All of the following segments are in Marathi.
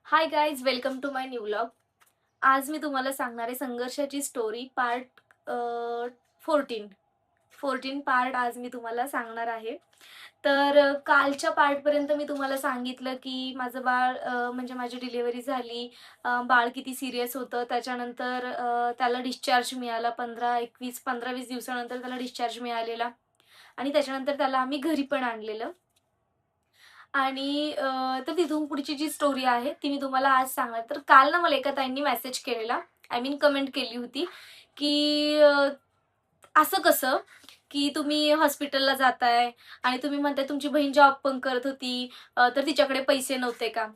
High guys, welcome to my new vlog. आज मी तुम्हाला सांगणार आहे संघर्षाची स्टोरी पार्ट 14. 14 पार्ट आज मी तुम्हाला सांगणार आहे. तर कालच्या पार्टपर्यंत मी तुम्हाला सांगितलं की माझं बाळ म्हणजे माझी डिलिव्हरी झाली. बाळ किती सिरियस होतं. त्याच्यानंतर त्याला डिस्चार्ज मिळाला 15-20 दिवसानंतर त्याला डिस्चार्ज मिळालेला आणि त्याच्यानंतर त्याला आम्ही घरी पण आणलेलं. आणि तर तिथून पुढची जी स्टोरी आहे ती मी तुम्हाला आज सांगणार. तर काल ना मला एका ताईंनी मेसेज केलेला, आय मीन कमेंट केली होती, की असं कसं, की तुम्ही हॉस्पिटलला जाताय आणि तुम्ही म्हणताय तुमची बहीण जॉब पण करत होती, तर तिच्याकडे पैसे नव्हते का?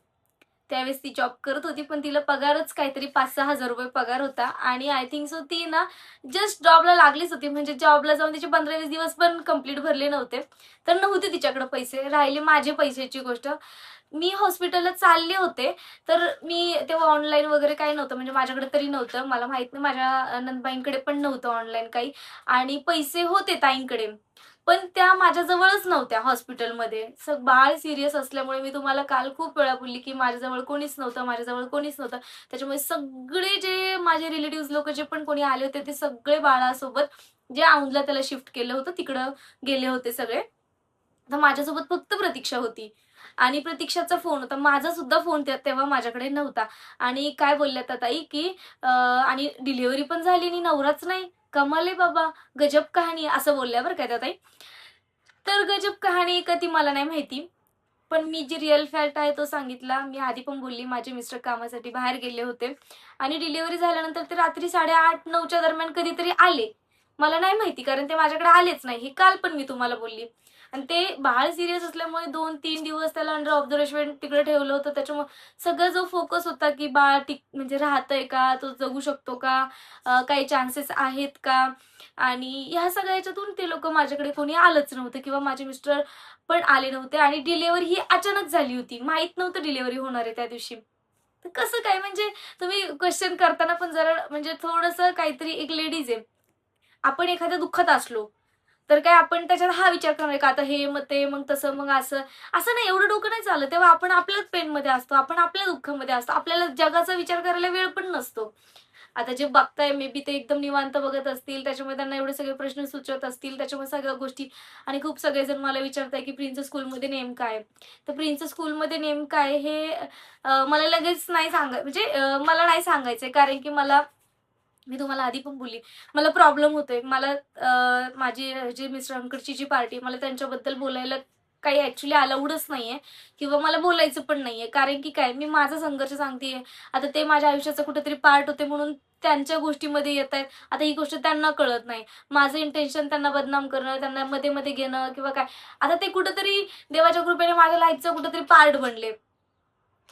त्यावेळेस ती जॉब करत होती, पण तिला पगारच काहीतरी 5,000-6,000 रुपये पगार होता आणि आय थिंक सो ती ना जस्ट जॉबला लागलीच होती. म्हणजे जॉबला जाऊन तिचे 15-20 दिवस पण कंप्लीट भरले नव्हते. तर नव्हते तिच्याकडे पैसे. राहिले माझे पैशाची गोष्ट. मी हॉस्पिटलला चालले होते, तर मी तेव्हा ऑनलाईन वगैरे काही नव्हतं, म्हणजे माझ्याकडे तरी नव्हतं. मला माहीत नाही माझ्या नणंदबाईंकडे पण नव्हतं ऑनलाईन काही आणि पैसे होते ताईंकडे. पण त्या माझ्याजवळच नव्हत्या हॉस्पिटलमध्ये. बाळ सीरियस असल्यामुळे मी तुम्हाला काल खूप वेळा बोलली, की माझ्याजवळ कोणीच नव्हतं, माझ्याजवळ कोणीच नव्हतं. त्याच्यामुळे सगळे जे माझे रिलेटिव्हज लोकं जे पण कोणी आले होते, ते सगळे बाळासोबत जे औंधला त्याला शिफ्ट केलं होतं, तिकडं गेले होते सगळे. तर माझ्यासोबत फक्त प्रतीक्षा होती आणि प्रतीक्षाचा फोन होता. माझा सुद्धा फोन तेव्हा माझ्याकडे नव्हता आणि काय बोलल्या त्या ताई, की आणि डिलिव्हरी पण झाली आणि नवराच नाही. कमाल आहे बाबा, गजब कहाणी असं बोलल्या बरं का त्या ताई. तर गजब कहाणी का ती मला नाही माहिती. पण मी जी रिअल फॅक्ट आहे तो सांगितला. मी आधी पण बोलली माझे मिस्टर कामासाठी बाहेर गेले होते आणि डिलिव्हरी झाल्यानंतर ते रात्री 8:30-9च्या दरम्यान कधीतरी आले. मला नाही माहिती कारण ते माझ्याकडे आलेच नाही. हे काल पण मी तुम्हाला बोलली. आणि ते बाळ सीरियस असल्यामुळे 2-3 दिवस त्याला अंडर ऑब्झर्वेशन तिकडे ठेवलं होतं. त्याच्यामुळे सगळा जो फोकस होता, की बाळ म्हणजे राहतंय का? तो जगू शकतो का? काही चान्सेस आहेत का? आणि ह्या सगळ्या ह्याच्यातून ते लोकं माझ्याकडे कोणी आलंच नव्हतं किंवा माझे मिस्टर पण आले नव्हते आणि डिलिव्हरी ही अचानक झाली होती. माहीत नव्हतं डिलिव्हरी होणार आहे त्या दिवशी. तर कसं काय म्हणजे तुम्ही क्वेश्चन करताना पण जरा म्हणजे थोडंसं काहीतरी एक लेडीज आहे. आपण एखाद्या दुःखात असलो, तर काय आपण त्याच्यात हा विचार करणार का आता हे, मग ते, मग तसं, मग असं. असं नाही, एवढं डोकं नाही चालत. तेव्हा आपण आपल्याच पेनमध्ये असतो, आपण आपल्या दुःखामध्ये असतो. आपल्याला जगाचा विचार करायला वेळ पण नसतो. आता जे बघताय मे बी ते एकदम निवांत बघत असतील, त्याच्यामुळे त्यांना एवढे सगळे प्रश्न सुचत असतील, त्याच्यामुळे सगळ्या गोष्टी. आणि खूप सगळेजण मला विचारताय, की प्रिन्स स्कूलमध्ये नेमकं आहे. तर प्रिन्स स्कूलमध्ये नेमकं आहे हे मला लगेच नाही म्हणजे मला नाही सांगायचंय कारण की मी तुम्हाला आधी पण बोलली, मला प्रॉब्लेम होतोय. मला माझी जी मिस्टरांकडची जी पार्टी आहे, मला त्यांच्याबद्दल बोलायला काही ॲक्चुअली अलाउडच नाहीये किंवा मला बोलायचं पण नाहीये. कारण की काय, मी माझा संघर्ष सांगतेय. आता ते माझ्या आयुष्याचा कुठेतरी पार्ट होते म्हणून त्यांच्या गोष्टीमध्ये येतायत. आता ही गोष्ट त्यांना कळत नाही. माझं इंटेन्शन त्यांना बदनाम करणं, त्यांना मध्ये-मध्ये घेणं किंवा काय. आता ते कुठेतरी देवाच्या कृपेने माझ्या लाईफचा कुठेतरी पार्ट बनले.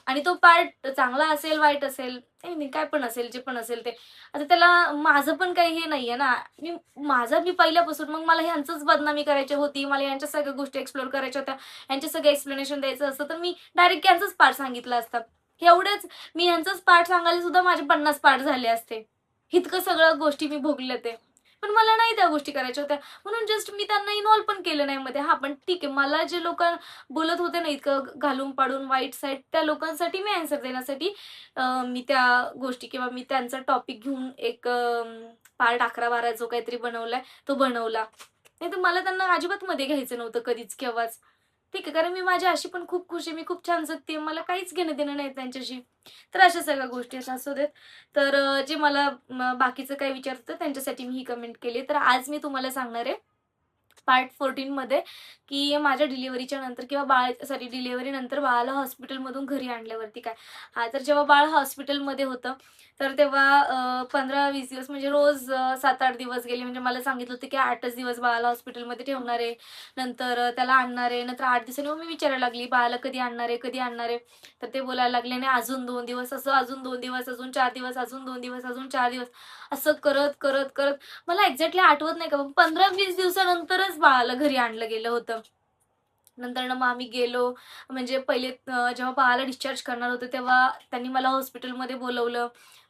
आणि तो पार्ट चांगला असेल, वाईट असेल, काही नाही, काय पण असेल, जे पण असेल ते. आता त्याला माझं पण काही हे नाहीये ना. मी पहिल्यापासून मग मला ह्यांचंच बदनामी करायची होती. मला यांच्या सगळ्या गोष्टी एक्सप्लोर करायच्या होत्या. यांचे सगळे एक्सप्लेनेशन द्यायचं असतं, तर मी डायरेक्ट यांचाच पार्ट सांगितलं असतं. एवढंच मी यांचाच पार्ट सांगायला सुद्धा माझे 50 पार्ट झाले असते. इतकं सगळ्या गोष्टी मी भोगल्या ते. पण मला नाही त्या गोष्टी करायच्या होत्या. म्हणून जस्ट मी त्यांना इन्व्हॉल्व पण केलं नाही मध्ये. हां, पण ठीक आहे. मला जे लोकं बोलत होते ना इतकं घालून पाडून वाईट साईड, त्या लोकांसाठी मी आन्सर देण्यासाठी मी त्या गोष्टी किंवा मी त्यांचा टॉपिक घेऊन एक पार्ट 11-12 जो काहीतरी बनवलाय, तो बनवला. नाहीतर मला त्यांना अजिबात मध्ये घ्यायचं नव्हतं कधीच, केव्हाच. ठीक आहे, कारण मी माझी अशी पण खूप खुश आहे. मी खूप छान जगते. मला काहीच घेणं-देणं नाही त्यांच्याशी. तर अशा सगळ्या गोष्टी असू देत. तर जे मला बाकीचं काही विचारत होतं त्यांच्यासाठी मी ही कमेंट केली. तर आज मी तुम्हाला सांगणार आहे पार्ट 14 मध्ये, की माझ्या डिलिव्हरीच्या नंतर किंवा डिलिव्हरी नंतर बाळाला हॉस्पिटलमधून घरी आणल्यावरती काय. हां, तर जेव्हा बाळ हॉस्पिटलमध्ये होतं, तर तेव्हा 15-20 दिवस म्हणजे रोज 7-8 दिवस गेले. म्हणजे मला सांगितलं होतं, की 8च दिवस बाळाला हॉस्पिटलमध्ये ठेवणार आहे. नंतर त्याला आणणार आहे. नंतर 8 दिवसांनी मग मी विचारायला लागली, "बाळाला कधी आणणार आहे? कधी आणणार आहे?" तर ते बोलायला लागले, "नाही, अजून 2 दिवस, असं अजून 2 दिवस, अजून 4 दिवस, अजून 2 दिवस, अजून 4 दिवस." असं करत, करत, करत मला एक्झॅक्टली आठवत नाही का 15-20 दिवसानंतरच बाळाला घरी आणलं गेलं होतं. नंतर ना मग आम्ही गेलो. म्हणजे पहिले जेव्हा बाळाला डिस्चार्ज करणार होते, तेव्हा त्यांनी मला हॉस्पिटलमध्ये बोलवलं.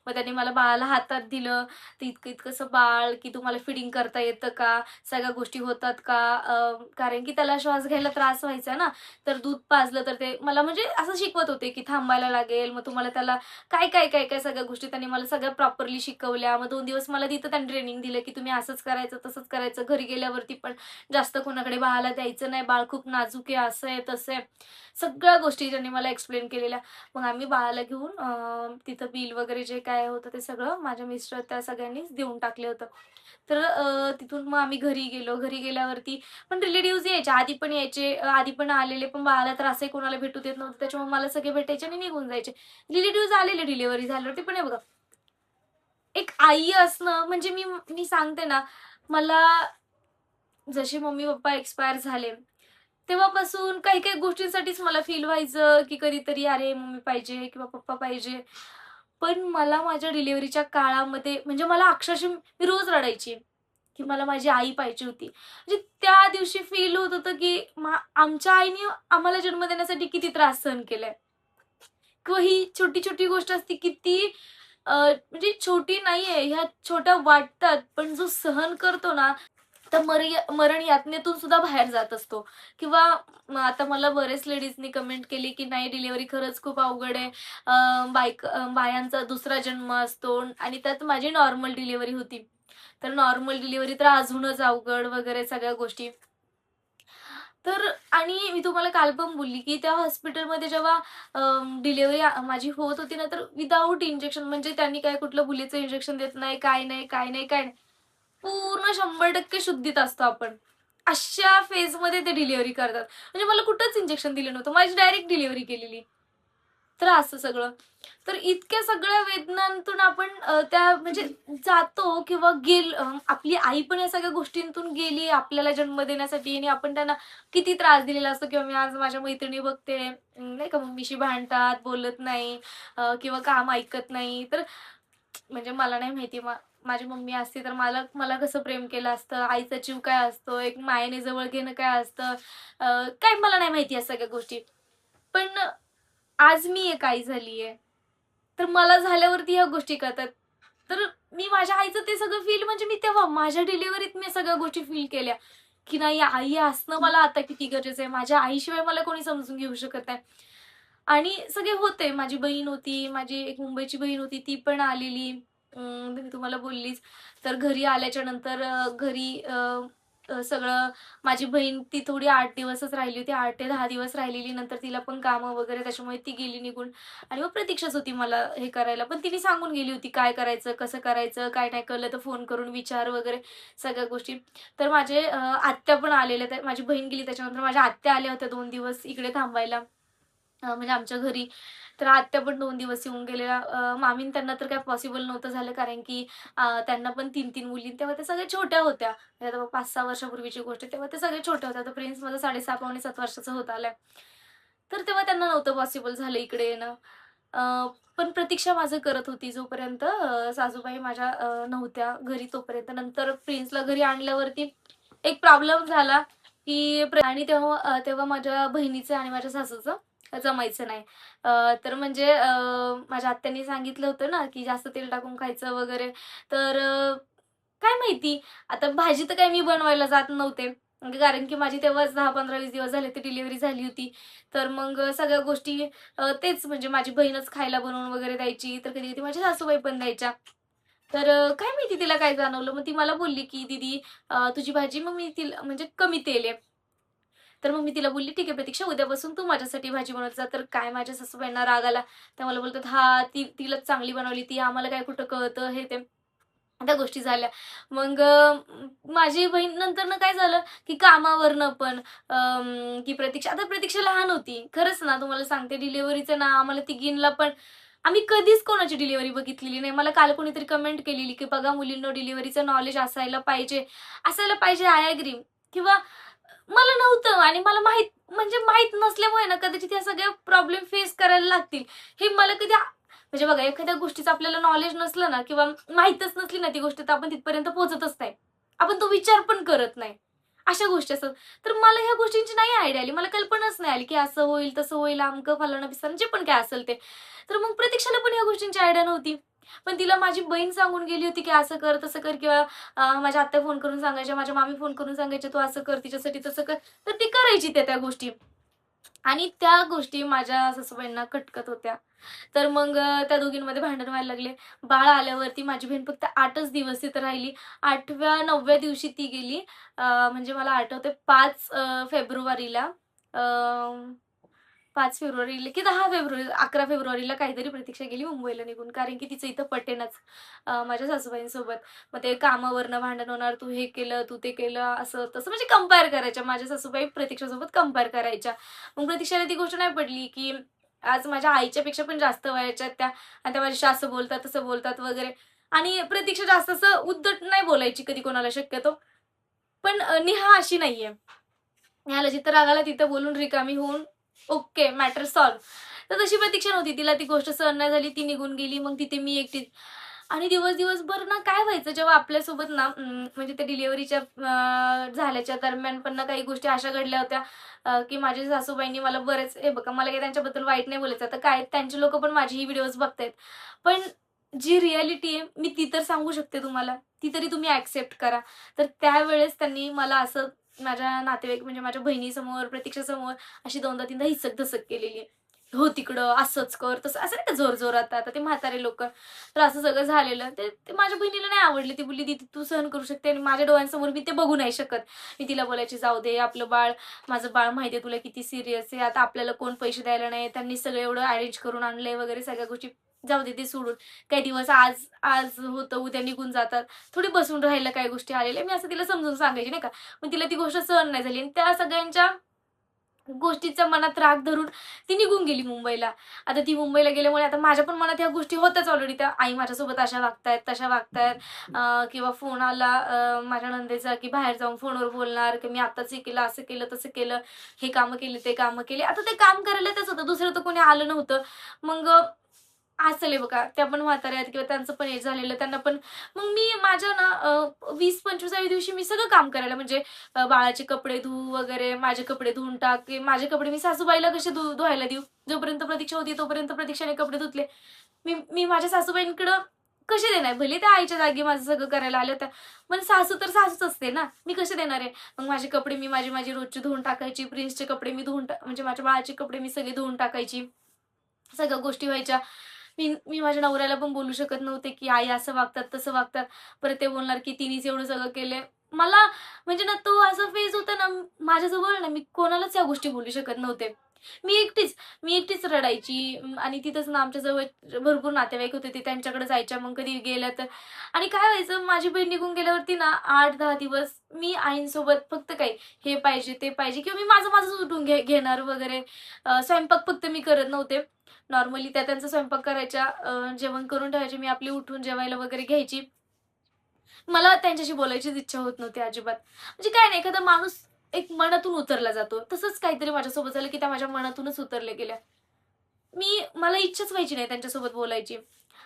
मग त्यांनी मला बाळाला हातात दिलं. तर इतकं इतकंसं बाळ, की तुम्हाला फिडिंग करता येतं का, सगळ्या गोष्टी होतात का, कारण की त्याला श्वास घ्यायला त्रास व्हायचा ना, तर दूध पाजलं तर ते मला म्हणजे असं शिकवत होते, की थांबायला लागेल, मग तुम्हाला त्याला काय सगळ्या गोष्टी त्यांनी मला सगळ्या प्रॉपरली शिकवल्या. मग 2 दिवस मला तिथं त्यांनी ट्रेनिंग दिलं, की तुम्ही असंच करायचं, तसंच करायचं. घरी गेल्यावरती पण जास्त कोणाकडे बाळाला द्यायचं नाही, बाळ खूप नाजूक आहे, असं आहे, तसं आहे. सगळ्या गोष्टी त्यांनी मला एक्सप्लेन केलेल्या. मग आम्ही बाळाला घेऊन तिथं बिल वगैरे जे काय होतं ते सगळं माझ्या मिस्टर त्या सगळ्यांनीच देऊन टाकलं होतं. तर तिथून मग आम्ही घरी गेलो. घरी गेल्यावरती पण रिलेटिव्हज यायचे, आधी पण यायचे, आधी पण आलेले, पण बाळाला त्रासही कोणाला भेटू देत नव्हते. त्याच्यामुळे मला सगळे भेटायचे आणि निघून जायचे. रिलेटिव्हज आलेले डिलिव्हरी झाल्यावरती. पण हे बघा, एक आई असणं म्हणजे मी मी सांगते ना, मला जसे मम्मी-पप्पा एक्सपायर झाले, तेव्हापासून काही-काही गोष्टींसाठीच मला फील व्हायचं, की कधीतरी अरे मम्मी पाहिजे किंवा पप्पा पाहिजे. पण मला माझ्या डिलिव्हरीच्या काळामध्ये म्हणजे मला अक्षरशः मी रोज रडायची, की मला माझी आई पाहिजे होती. म्हणजे त्या दिवशी फील होत होतं, की आमच्या आईने आम्हाला जन्म देण्यासाठी किती त्रास सहन केलाय. किंवा ही छोटी-छोटी गोष्ट असते किती म्हणजे छोटी नाहीये, ह्या छोट्या वाटतात, पण जो सहन करतो ना, तर मरण यातनेतून सुद्धा बाहेर जात असतो. किंवा आता मला बरेच लेडीजनी कमेंट केली, की नाही डिलिव्हरी खरंच खूप अवघड आहे. बायांचा दुसरा जन्म असतो आणि त्यात माझी नॉर्मल डिलिव्हरी होती. तर नॉर्मल डिलिव्हरी तर अजूनच अवघड वगैरे सगळ्या गोष्टी. तर आणि मी तुम्हाला काल पण बोलली, की त्या हॉस्पिटलमध्ये जेव्हा डिलिव्हरी माझी होत होती ना, तर विदाऊट इंजेक्शन म्हणजे त्यांनी काय कुठलं भुलीचं इंजेक्शन देत नाही, काय नाही, काय नाही, काय नाही. पूर्ण 100% शुद्धीत असतो आपण. अशा फेजमध्ये ते डिलिव्हरी करतात. म्हणजे मला कुठंच इंजेक्शन दिलं नव्हतं. माझी डायरेक्ट डिलिव्हरी केलेली. तर असं सगळं. तर इतक्या सगळ्या वेदनांतून आपण त्या म्हणजे जातो किंवा आपली आई पण या सगळ्या गोष्टींतून गेली आपल्याला जन्म देण्यासाठी आणि आपण त्यांना किती त्रास दिलेला असतो किंवा मी आज माझ्या मैत्रिणी बघते नाही का मम्मीशी भांडतात, बोलत नाही किंवा काम ऐकत नाही. तर म्हणजे मला नाही माहिती माझी मम्मी असती तर मला मला कसं प्रेम केलं असतं, आईचा जीव काय असतो, एक मायेने जवळ घेणं काय असतं, काय मला नाही माहिती या सगळ्या गोष्टी. पण आज मी एक आई झालीये. तर मला झाल्यावरती ह्या गोष्टी कळतात. तर मी माझ्या आईचं ते सगळं फील म्हणजे मी तेव्हा माझ्या डिलिव्हरीत मी सगळ्या गोष्टी फील केल्या, की नाही आई असणं मला आता किती गरजेचं आहे. माझ्या आईशिवाय मला कोणी समजून घेऊ शकत नाही. आणि सगळे होते. माझी बहीण होती, माझी एक मुंबईची बहीण होती, ती पण आलेली. मी तुम्हाला बोललीच. तर घरी आल्याच्या नंतर घरी सगळं माझी बहीण ती थोडी 8 दिवसच राहिली होती. 8 ते 10 दिवस राहिलेली. नंतर तिला पण कामं वगैरे त्याच्यामुळे ती गेली निघून आणि मग प्रतीक्षाच होती मला हे करायला. पण तिने सांगून गेली होती काय करायचं, कसं करायचं, काय नाही कळलं तर फोन करून विचार वगैरे सगळ्या गोष्टी. तर माझे आत्या पण आलेल्या. तर माझी बहीण गेली त्याच्यानंतर माझ्या आत्या आल्या होत्या 2 दिवस इकडे थांबायला. म्हणजे आमच्या घरी. तर आत्या पण 2 दिवस येऊन गेलेल्या. मामीन त्यांना तर काही पॉसिबल नव्हतं झालं कारण की त्यांना पण 3-3 मुली. तेव्हा त्या सगळ्या छोट्या होत्या. म्हणजे आता 5-6 वर्षापूर्वीची गोष्ट आहे. तेव्हा त्या सगळ्या छोट्या होत्या. तर प्रिन्स माझा 6.5 पावणे 7 वर्षाचा होत आलाय. तर तेव्हा त्यांना नव्हतं पॉसिबल झालं इकडे येणं. अ, पण प्रतीक्षा माझं करत होती जोपर्यंत सासूबाई माझ्या नव्हत्या घरी तोपर्यंत. नंतर प्रिन्सला घरी आणल्यावरती एक प्रॉब्लेम झाला, की आणि तेव्हा माझ्या बहिणीचं आणि माझ्या सासूचं जमायचं नाही. तर म्हणजे माझ्या आत्यांनी सांगितलं होतं ना, की जास्त तेल टाकून खायचं वगैरे. तर काय माहिती आता भाजी तर काही मी बनवायला जात नव्हते. म्हणजे कारण की माझी तेव्हाच 10, 15, 20 दिवस झाले ते डिलिव्हरी झाली होती. तर मग सगळ्या गोष्टी तेच म्हणजे माझी बहीणच खायला बनवून वगैरे द्यायची. तर कधी-कधी माझ्या सासूबाई पण द्यायच्या. तर काय माहिती तिला काय जाणवलं. मग ती मला बोलली, की "दीदी तुझी भाजी मग मी तिला म्हणजे कमी तेल आहे." तर मग मी तिला बोलली, "ठीक आहे प्रतीक्षा उद्यापासून तू माझ्यासाठी भाजी बनवत जा." तर काय माझ्या सासूबाईंना राग आला. त्या मला बोलतात, "हां, तिलाच चांगली बनवली ती, आम्हाला काय कुठं कळतं." हे ते. त्या गोष्टी झाल्या. मग माझी बहीण नंतरनं काय झालं, की कामावरनं पण की प्रतीक्षा लहान होती. खरंच ना तुम्हाला सांगते डिलिव्हरीचं ना आम्हाला तिघींना पण आम्ही कधीच कोणाची डिलिव्हरी बघितलेली नाही. मला काल कोणीतरी कमेंट केलेली, की बघा मुलींनो डिलिव्हरीचं नॉलेज असायला पाहिजे. असायला पाहिजे आय एग्री किंवा मला नव्हतं आणि मला म्हणजे माहीत नसल्यामुळे ना कदाचित ह्या सगळ्या प्रॉब्लेम फेस करायला लागतील. हे मला कधी म्हणजे बघा एखाद्या गोष्टीचं आपल्याला नॉलेज नसलं ना किंवा माहीतच नसली ना ती गोष्ट तर आपण तिथपर्यंत पोहोचतच नाही. आपण तो विचार पण करत नाही. अशा गोष्टी असतात. तर मला ह्या गोष्टींची नाही आयडिया आली. मला कल्पनाच नाही आली, की असं होईल, तसं होईल, अमकं, फलाना, बिस्ताना जे पण काय असेल ते. तर मग प्रतीक्षाला पण ह्या गोष्टींची आयडिया नव्हती. पण तिला माझी बहीण सांगून गेली होती की असं कर, तसं कर किंवा माझ्या आत्या फोन करून सांगायच्या, माझ्या मामी फोन करून सांगायच्या, तू असं कर, तिच्यासाठी तसं कर. तर ती करायची त्या गोष्टी आणि त्या गोष्टी माझ्या सासूबाईंना खटकत होत्या. तर मग त्या दोघींमध्ये भांडण व्हायला लागले. बाळ आल्यावरती माझी बहीण फक्त 8च दिवस तिथं राहिली. 8व्या-9व्या दिवशी ती गेली. म्हणजे मला आठवतंय 5 फेब्रुवारीला अ, 5 फेब्रुवारीला की 10 फेब्रुवारी 11 फेब्रुवारीला काहीतरी प्रतीक्षा गेली मुंबईला निघून. कारण की तिचं इथं पटेनाच माझ्या सासूबाईंसोबत. मग ते कामावरनं भांडण होणार, "तू हे केलं, तू ते केलं," असं तसं म्हणजे कंपेअर करायच्या. माझ्या सासूबाई प्रतीक्षासोबत कंपेअर करायच्या. मग प्रतीक्षाला ती गोष्ट नाही पटली, की आज माझ्या आईच्या पेक्षा पण जास्त वयाच्या आहेत त्या आणि त्या माझ्याशी असं बोलतात, तसं बोलतात वगैरे आणि प्रतीक्षा जास्त असं उद्धट नाही बोलायची कधी कोणाला शक्यतो. पण नेहा अशी नाहीये. नेहाला जिथं राग आला तिथं बोलून रिकामी होऊन ओके मॅटर सॉल्व्ह. तर तशी प्रतीक्षा नव्हती. तिला ती गोष्ट सहन नाही झाली. ती निघून गेली. मग तिथे मी एकटीच आणि दिवसभर ना काय व्हायचं जेव्हा आपल्यासोबत ना म्हणजे त्या डिलिव्हरीच्या झाल्याच्या दरम्यान पण ना काही गोष्टी अशा घडल्या होत्या की माझ्या सासूबाईंनी मला बरेच हे बघा मला काही त्यांच्याबद्दल वाईट नाही बोलायचं. आता काय त्यांचे लोकं पण माझी व्हिडिओज बघतायत. पण जी रिॲलिटी आहे मी ती तर सांगू शकते तुम्हाला. ती तरी तुम्ही ॲक्सेप्ट करा. तर त्यावेळेस त्यांनी मला असं माझ्या नातेवाईक म्हणजे माझ्या बहिणीसमोर, प्रतीक्षासमोर अशी 2दा-3दा हिसक-धसक केलेली आहे. "हो तिकडं, असंच कर, तसं" असं नाही का जोरजोरात आता ते म्हातारे लोकं. तर असं सगळं झालेलं. ते ते माझ्या बहिणीला नाही आवडली. ती बोलली, "दीदी तू सहन करू शकते आणि माझ्या डोळ्यांसमोर मी ते बघू नाही शकत." मी तिला बोलायची, "जाऊ दे, आपलं बाळ, माझं बाळ माहिती आहे तुला किती सीरियस आहे. आता आपल्याला कोण पैसे द्यायला नाही. त्यांनी सगळं एवढं अरेंज करून आणलंय वगैरे सगळ्या गोष्टी. जाऊ दे ते सोडून. काही दिवस आज आज होतं, उद्या निघून जातात. थोडी बसून राहायला काही गोष्टी आलेल्या." मी असं तिला समजून सांगायची नाही का. पण तिला ती गोष्ट सहन नाही झाली आणि त्या सगळ्यांच्या गोष्टीचा मनात राग धरून ती निघून गेली मुंबईला. आता ती मुंबईला गेल्यामुळे आता माझ्या पण मनात ह्या गोष्टी होत्याच ऑलरेडी. त्या आई माझ्यासोबत अशा वागतायत, तशा वागतायत किंवा फोन आला माझ्या नंदेचा की बाहेर जाऊन फोनवर बोलणार की मी आत्ताच हे केलं, असं केलं, तसं केलं, हे कामं केली, ते कामं केली. आता ते काम करायला तेच होतं. दुसरं तर कोणी आलं नव्हतं. मग असेल आहे बघा, त्या पण म्हाताऱ्या आहेत किंवा त्यांचं पण एज झालेलं त्यांना पण मग मी माझ्या ना 20-25व्या दिवशी मी सगळं काम करायला म्हणजे बाळाचे कपडे धुवू वगैरे, माझे कपडे धुवून टाक, की माझे कपडे मी सासूबाईला कसे धुवायला देऊ? जोपर्यंत प्रतीक्षा होती तोपर्यंत प्रतीक्षाने कपडे धुतले. मी माझ्या सासूबाईंकडं कसे देणार? भले त्या आईच्या जागी माझं सगळं करायला आल्या होत्या. पण सासू तर सासूच असते ना. मी कसे देणार आहे? मग माझे कपडे मी माझी रोजची धुवून टाकायची. प्रिन्सचे कपडे मी म्हणजे माझ्या बाळाचे कपडे मी सगळे धुवून टाकायची. सगळ्या गोष्टी व्हायच्या. मी मी माझ्या नवऱ्याला पण बोलू शकत नव्हते, की आई असं वागतात, तसं वागतात. परत ते बोलणार, की तिनेच एवढं सगळं केलंय. मला म्हणजे ना तो असा फेज होता ना माझ्याजवळ ना मी कोणालाच या गोष्टी बोलू शकत नव्हते. मी एकटीच, मी एकटीच रडायची आणि तिथंच ना आमच्या जवळ भरपूर नातेवाईक होते ते त्यांच्याकडे जायच्या मग कधी गेल्या तर आणि काय व्हायचं माझी बहीण निघून गेल्यावरती ना 8-10 दिवस मी आईंसोबत फक्त काही हे पाहिजे, ते पाहिजे किंवा मी माझंच उठून घेणार वगैरे. स्वयंपाक फक्त मी करत नव्हते. नॉर्मली त्या त्यांचा स्वयंपाक करायच्या, जेवण करून ठेवायचे. मी आपली उठून जेवायला वगैरे घ्यायची. मला त्यांच्याशी बोलायचीच इच्छा होत नव्हती अजिबात. म्हणजे काय नाही एखादा माणूस एक मनातून उतरला जातो. तसंच काहीतरी माझ्यासोबत झालं, की त्या माझ्या मनातूनच उतरल्या गेल्या. मला इच्छाच व्हायची नाही त्यांच्यासोबत बोलायची.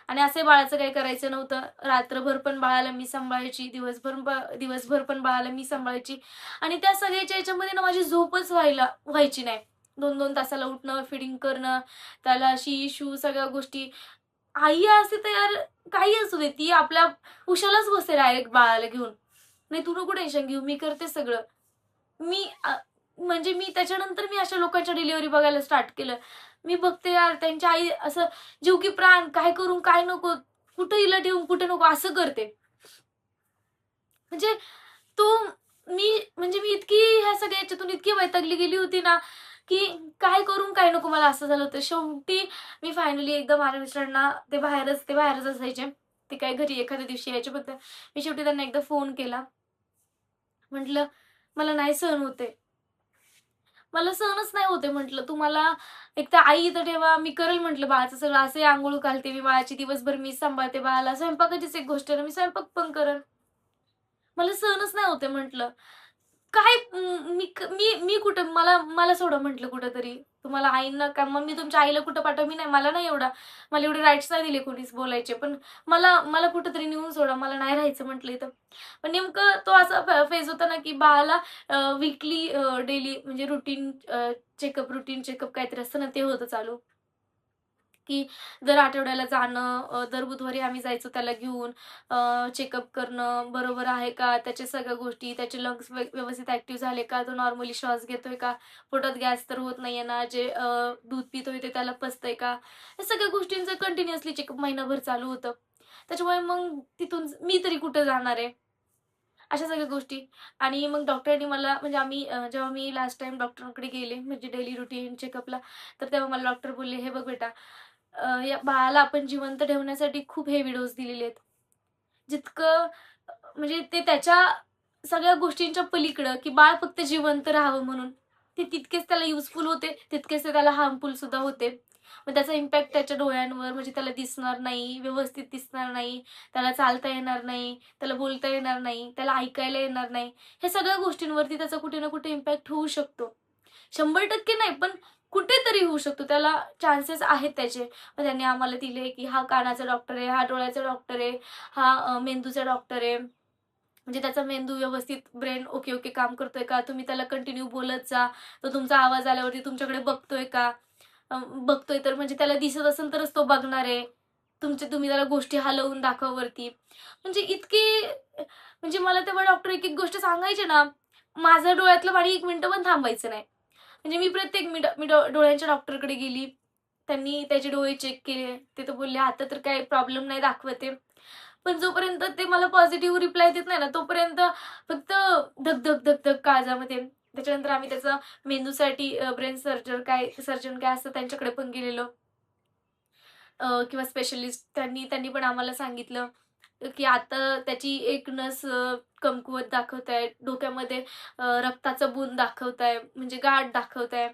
आणि असे बाळाचं काही करायचं नव्हतं. रात्रभर पण बाळाला मी सांभाळायची, दिवसभर पण बाळाला मी सांभाळायची आणि त्या सगळ्याच्या ह्याच्यामध्ये ना माझी झोपच व्हायची नाही. 2-2 तासाला उठणं, फीडिंग करणं, त्याला शी-शू सगळ्या गोष्टी. आई असते तर यार काही असू दे, ती आपल्या उशालाच बसते डायरेक्ट बाळाला घेऊन. "नाही तू नको टेन्शन घेऊ, मी करते सगळं." मी म्हणजे मी त्याच्यानंतर मी अशा लोकांच्या डिलिव्हरी बघायला स्टार्ट केलं. मी बघते यार त्यांची आई असं जीव की प्राण, काय करू काय नको, कुठं हिला ठेवून कुठे नको असं करते. म्हणजे तो मी इतकी ह्या सगळ्या ह्याच्यातून इतकी वैतागली गेली होती ना, की काय करू काय नको मला असं झालं होतं. शेवटी मी फायनली एकदा माझ्या मिस्टरांना ते बाहेरच असायचे. ते काय घरी एखाद्या दिवशी यायचे फक्त. मी शेवटी त्यांना एकदा फोन केला. म्हटलं, "मला नाही सहन होत मला सहनच नाही होत म्हटलं. "तू मला एकतर आई इथं ठेवा, मी करेल म्हटलं बाळाचं सगळं. असंही अंघोळ घालते मी बाळाची, दिवसभर मीच सांभाळते बाळाला. स्वयंपाकाचीच एक गोष्ट आहे ना, मी स्वयंपाक पण करेल. मला सहनच नाही होत म्हटलं. काय मी कुठं मला मला सोडा म्हटलं कुठेतरी. तुम्हाला आईंना का मग मी तुमच्या आईला कुठं पाठवू? मी नाही मला नाही एवढा मला एवढे राइट्स नाही दिले कोणीच बोलायचे. पण मला मला कुठेतरी नेऊन सोडा. मला नाही राहायचं म्हटलं इथं. पण नेमकं तो असा फेज होता ना, की बाळाला वीकली डेली म्हणजे रुटीन चेकअप काहीतरी असतं ना, ते होतं चालू. की दर आठवड्याला जाणं, दर बुधवारी आम्ही जायचो त्याला घेऊन, चेकअप करणं, बरोबर आहे का, त्याच्या सगळ्या गोष्टी, त्याचे लंग्स व्यवस्थित ॲक्टिव्ह झाले का, तो नॉर्मली श्वास घेतोय का, पोटात गॅस तर होत नाहीये ना, जे दूध पितोय ते त्याला पचतंय का, या सगळ्या गोष्टींचं कंटिन्युअसली चेकअप महिनाभर चालू होतं. त्याच्यामुळे मग तिथून मी तरी कुठे जाणार आहे? अशा सगळ्या गोष्टी. आणि मग डॉक्टरांनी मला म्हणजे जेव्हा मी लास्ट टाईम डॉक्टरांकडे गेले म्हणजे डेली रुटीन चेकअपला, तर तेव्हा मला डॉक्टर बोलले, "हे बघ बेटा, या बाळाला आपण जिवंत ठेवण्यासाठी खूप हेवी डोस दिलेले आहेत. जितकं म्हणजे ते त्याच्या सगळ्या गोष्टींच्या पलीकडं, की बाळ फक्त जिवंत राहावं म्हणून. ते तितकेच त्याला युजफुल होते, तितकेच ते त्याला हार्मफुल सुद्धा होते. मग त्याचा इम्पॅक्ट त्याच्या डोळ्यांवर म्हणजे त्याला दिसणार नाही, व्यवस्थित दिसणार नाही, त्याला चालता येणार नाही, त्याला बोलता येणार नाही, त्याला ऐकायला येणार नाही. ह्या सगळ्या गोष्टींवरती त्याचा कुठे ना कुठे इम्पॅक्ट होऊ शकतो. 100% नाही, पण कुठेतरी होऊ शकतो. त्याला चान्सेस आहेत त्याचे. मग त्यांनी आम्हाला दिले, की हा कानाचा डॉक्टर आहे, हा डोळ्याचा डॉक्टर आहे, हा मेंदूचा डॉक्टर आहे. म्हणजे त्याचा मेंदू व्यवस्थित ब्रेन ओके, ओके काम करतोय का? तुम्ही त्याला कंटिन्यू बोलत जा. तो तुमचा आवाज आल्यावरती तुमच्याकडे बघतोय का? बघतोय तर म्हणजे त्याला दिसत असेल तरच तो बघणार आहे. तुम्ही त्याला गोष्टी हलवून दाखवा वरती. म्हणजे इतके म्हणजे मला तेव्हा डॉक्टर एक-एक गोष्ट सांगायचे ना, माझं डोळ्यातलं पाणी 1 मिनिटं पण थांबायचं नाही. म्हणजे मी प्रत्येक डोळ्यांच्या डॉक्टरकडे गेली. त्यांनी त्याचे डोळे चेक केले. ते तर बोलले, "आता तर काही प्रॉब्लेम नाही दाखवत आहे." पण जोपर्यंत ते मला पॉझिटिव्ह रिप्लाय देत नाही ना, तोपर्यंत फक्त धक-धक, धक-धक काळजामध्ये. त्याच्यानंतर आम्ही त्याचा मेंदूसाठी ब्रेन सर्जन काय असतं त्यांच्याकडे पण गेलेलो. किंवा स्पेशलिस्ट त्यांनी त्यांनी पण आम्हाला सांगितलं, की आता त्याची एक नस कमकुवत दाखवताय. डोक्यामध्ये रक्ताचा बूंद दाखवताय, म्हणजे गाठ दाखवताय.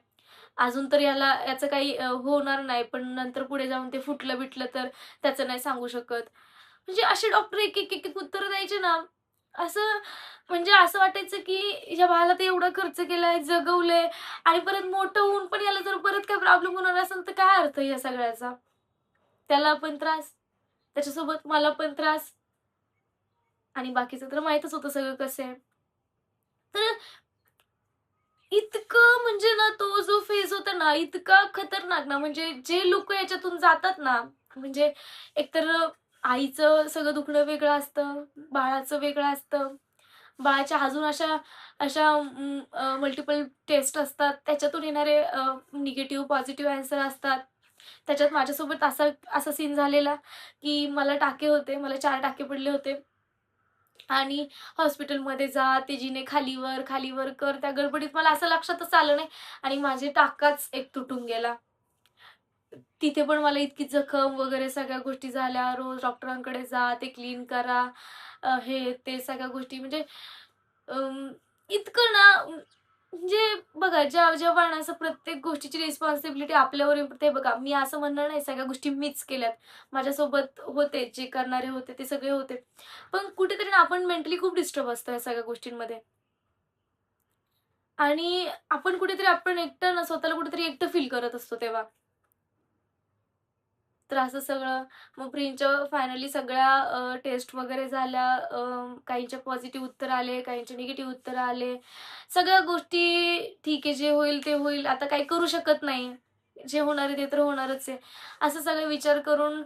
अजून तर याचं काही होणार नाही, पण नंतर पुढे जाऊन ते फुटलं-बिटलं तर त्याचं नाही सांगू शकत. म्हणजे असे डॉक्टर एक-एक उत्तरं द्यायचे ना, असं म्हणजे असं वाटायचं, की या बाळाला तर एवढा खर्च केलाय, जगवलंय आणि परत मोठं होऊन पण याला जर परत काही प्रॉब्लेम होणार असेल, तर काय अर्थ आहे या सगळ्याचा? त्याला पण त्रास, त्याच्यासोबत मला पण त्रास आणि बाकीचं तर माहीतच होतं सगळं कसं आहे. तर इतकं म्हणजे ना तो जो फेज होता ना, इतका खतरनाक ना, म्हणजे जे लोकं याच्यातून जातात ना, म्हणजे एकतर आईचं सगळं दुखणं वेगळं असतं, बाळाचं वेगळं असतं. बाळाच्या अजून अशा अशा मल्टिपल टेस्ट असतात. त्याच्यातून येणारे निगेटिव्ह, पॉझिटिव्ह ॲन्सर असतात. त्याच्यात माझ्यासोबत असा असा सीन झालेला, की मला टाके होते. मला 4 टाके पडले होते. आणि हॉस्पिटलमध्ये जा, ते जिने खालीवर, खालीवर कर. त्या गडबडीत मला असं लक्षातच आलं नाही आणि माझे टाकाच एक तुटून गेला. तिथे पण मला इतकी जखम वगैरे सगळ्या गोष्टी झाल्या. रोज डॉक्टरांकडे जा, ते क्लीन करा. हे ते सगळ्या गोष्टी म्हणजे इतकं ना म्हणजे बघा जेव्हा ना असं प्रत्येक गोष्टीची रिस्पॉन्सिबिलिटी आपल्यावर येते बघा, मी असं म्हणणार नाही सगळ्या गोष्टी मीच केल्यात. माझ्यासोबत होते, जे करणारे होते ते सगळे होते. पण कुठेतरी ना आपण मेंटली खूप डिस्टर्ब असतो या सगळ्या गोष्टींमध्ये आणि आपण एकटं ना स्वतःला कुठेतरी एकटं फील करत असतो तेव्हा. तर असं सगळं मग प्रिंटच्या फायनली सगळ्या टेस्ट वगैरे झाल्या. काहींचे पॉझिटिव्ह उत्तर आले, काहींचे निगेटिव्ह उत्तर आले. सगळ्या गोष्टी ठीक आहे, जे होईल ते होईल. आता काही करू शकत नाही. जे होणार आहे ते तर होणारच आहे. असं सगळं विचार करून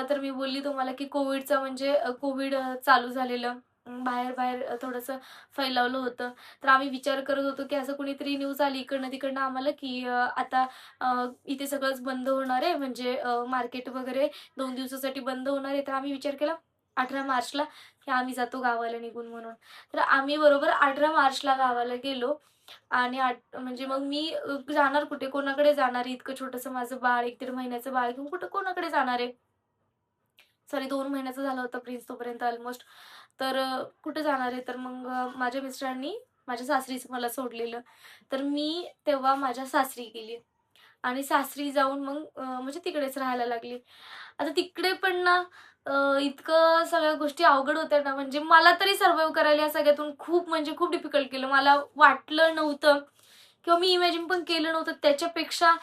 तर मी बोलली तुम्हाला की कोविडचा म्हणजे कोविड चालू झालेलं. बाहेर-बाहेर थोडंसं फैलावलं होतं. तर आम्ही विचार करत होतो की असं कुणीतरी न्यूज आली इकडनं-तिकडनं आम्हाला की आता इथे सगळंच बंद होणार आहे म्हणजे मार्केट वगैरे 2 दिवसासाठी बंद होणार आहे. तर आम्ही विचार केला 18 मार्चला की आम्ही जातो गावाला निघून म्हणून. तर आम्ही बरोबर 18 मार्चला गावाला गेलो आणि म्हणजे मग मी जाणार कुठे? कोणाकडे जाणार आहे? इतकं छोटंसं माझं बाळ, 1-1.5 महिन्याचं बाळ घेऊन कुठं कोणाकडे जाणार आहे? सॉरी 2 महिन्याचा झाला होता प्रिन्स तोपर्यंत अल्मोस्ट. तर कुठे जाणार आहे? तर मग माझ्या मिस्टरांनी माझ्या सासरीच मला सोडलेलं. तर मी तेव्हा माझ्या सासरी गेली. आणि सासरी जाऊन मग म्हणजे तिकडेच राहायला लागली. आता तिकडे पण ना इतकं सगळ्या गोष्टी अवघड होत्या ना, म्हणजे मला तरी सर्व्हाइव्ह करायला या सगळ्यातून खूप म्हणजे खूप डिफिकल्ट गेलं. मला वाटलं नव्हतं किंवा मी इमॅजिन पण केलं नव्हतं. त्याच्यापेक्षा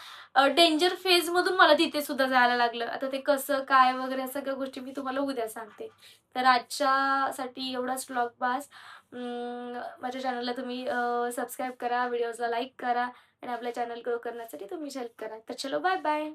डेंजर फेजमधून मला तिथे सुद्धा जायला लागलं. आता ते कसं, काय वगैरे या सगळ्या गोष्टी मी तुम्हाला उद्या सांगते. तर आजच्यासाठी एवढाच व्लॉग बास. माझ्या चॅनलला तुम्ही सबस्क्राईब करा, व्हिडिओजला लाईक करा आणि आपल्या चॅनल ग्रो करण्यासाठी तुम्ही हेल्प करा. तर चलो बाय बाय.